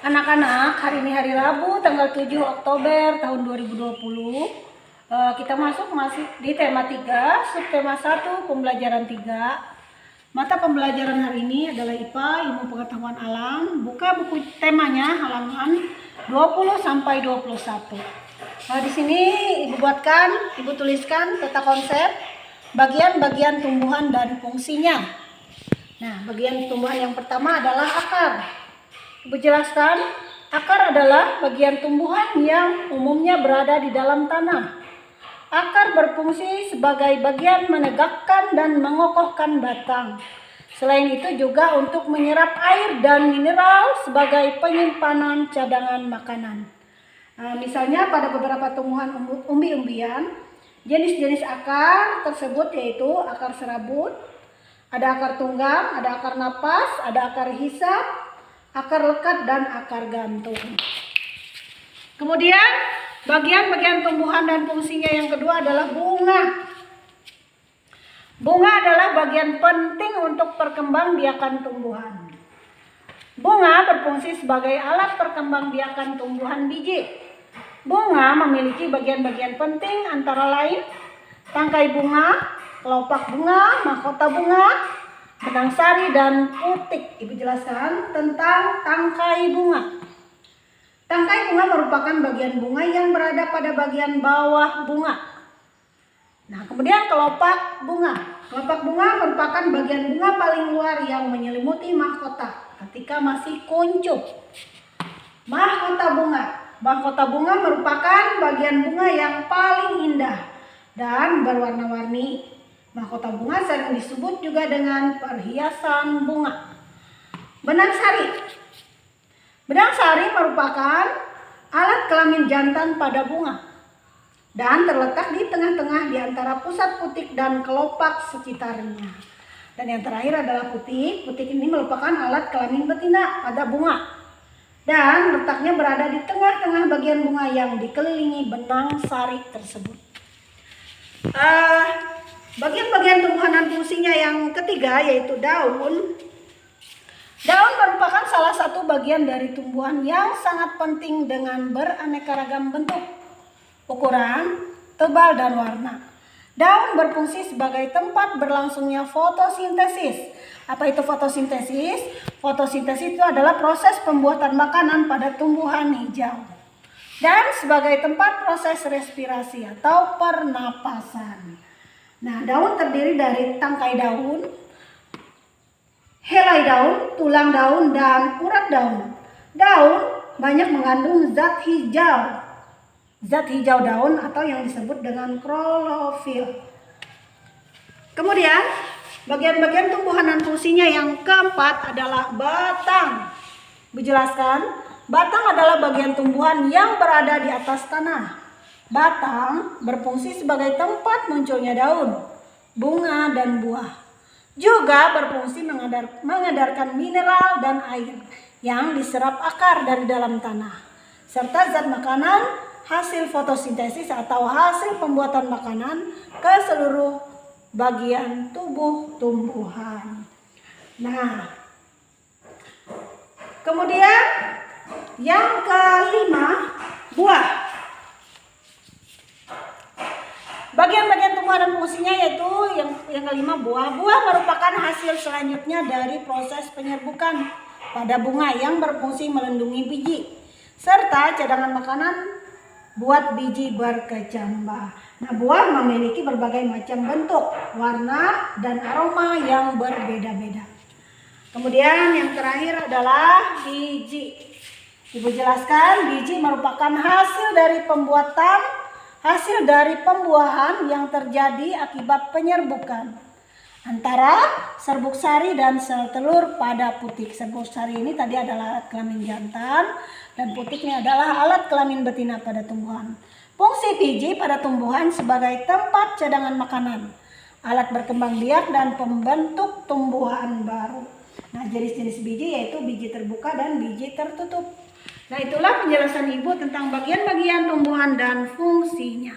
Anak-anak, hari ini hari Rabu tanggal 7 Oktober tahun 2020. Kita masih di tema 3, subtema 1, pembelajaran 3. Mata pembelajaran hari ini adalah IPA, Ilmu Pengetahuan Alam. Buka buku temanya halaman 20 sampai 21. Di sini Ibu tuliskan peta konsep bagian-bagian tumbuhan dan fungsinya. Nah, bagian tumbuhan yang pertama adalah akar. Ibu jelaskan, akar adalah bagian tumbuhan yang umumnya berada di dalam tanah. Akar berfungsi sebagai bagian menegakkan dan mengokohkan batang. Selain itu juga untuk menyerap air dan mineral sebagai penyimpanan cadangan makanan. Misalnya pada beberapa tumbuhan umbi-umbian, jenis-jenis akar tersebut yaitu akar serabut, ada akar tunggang, ada akar napas, ada akar hisap, akar lekat, dan akar gantung. Kemudian bagian-bagian tumbuhan dan fungsinya yang kedua adalah bunga. Bunga adalah bagian penting untuk perkembangbiakan tumbuhan. Bunga berfungsi sebagai alat perkembangbiakan tumbuhan biji. Bunga memiliki bagian-bagian penting antara lain tangkai bunga, kelopak bunga, mahkota bunga, benang sari, dan putik. Ibu jelaskan tentang tangkai bunga. Tangkai bunga merupakan bagian bunga yang berada pada bagian bawah bunga. Nah, kemudian kelopak bunga. Kelopak bunga merupakan bagian bunga paling luar yang menyelimuti mahkota ketika masih kuncup. Mahkota bunga. Mahkota bunga merupakan bagian bunga yang paling indah dan berwarna-warni. Mahkota bunga sering disebut juga dengan perhiasan bunga. Benang sari. Benang sari merupakan alat kelamin jantan pada bunga dan terletak di tengah-tengah di antara pusat putik dan kelopak sekitarnya. Dan yang terakhir adalah putik. Putik ini merupakan alat kelamin betina pada bunga dan letaknya berada di tengah-tengah bagian bunga yang dikelilingi benang sari tersebut. Bagian-bagian tumbuhan dan fungsinya yang ketiga yaitu daun. Daun merupakan salah satu bagian dari tumbuhan yang sangat penting dengan beraneka ragam bentuk, ukuran, tebal, dan warna. Daun berfungsi sebagai tempat berlangsungnya fotosintesis. Apa itu fotosintesis? Fotosintesis itu adalah proses pembuatan makanan pada tumbuhan hijau. Dan sebagai tempat proses respirasi atau pernapasan. Nah, daun terdiri dari tangkai daun, helai daun, tulang daun, dan urat daun. Daun banyak mengandung zat hijau. Zat hijau daun atau yang disebut dengan klorofil. Kemudian, bagian-bagian tumbuhan dan fungsinya yang keempat adalah batang. Dijelaskan, batang adalah bagian tumbuhan yang berada di atas tanah. Batang berfungsi sebagai tempat munculnya daun, bunga, dan buah. Juga berfungsi mengedarkan mineral dan air yang diserap akar dari dalam tanah, serta zat makanan hasil fotosintesis atau hasil pembuatan makanan ke seluruh bagian tubuh tumbuhan. Nah, kemudian yang kelima, buah. Bagian-bagian tumbuhan dan fungsinya yaitu yang kelima, buah. Buah merupakan hasil selanjutnya dari proses penyerbukan pada bunga yang berfungsi melindungi biji serta cadangan makanan buat biji berkecambah. Nah, buah memiliki berbagai macam bentuk, warna, dan aroma yang berbeda-beda. Kemudian yang terakhir adalah biji. Ibu jelaskan, biji merupakan hasil dari pembuahan yang terjadi akibat penyerbukan antara serbuk sari dan sel telur pada putik. Serbuk sari ini tadi adalah alat kelamin jantan dan putiknya adalah alat kelamin betina pada tumbuhan. Fungsi biji pada tumbuhan sebagai tempat cadangan makanan, alat berkembang biak, dan pembentuk tumbuhan baru. Nah, jenis-jenis biji yaitu biji terbuka dan biji tertutup. Nah, itulah penjelasan Ibu tentang bagian-bagian tumbuhan dan fungsinya.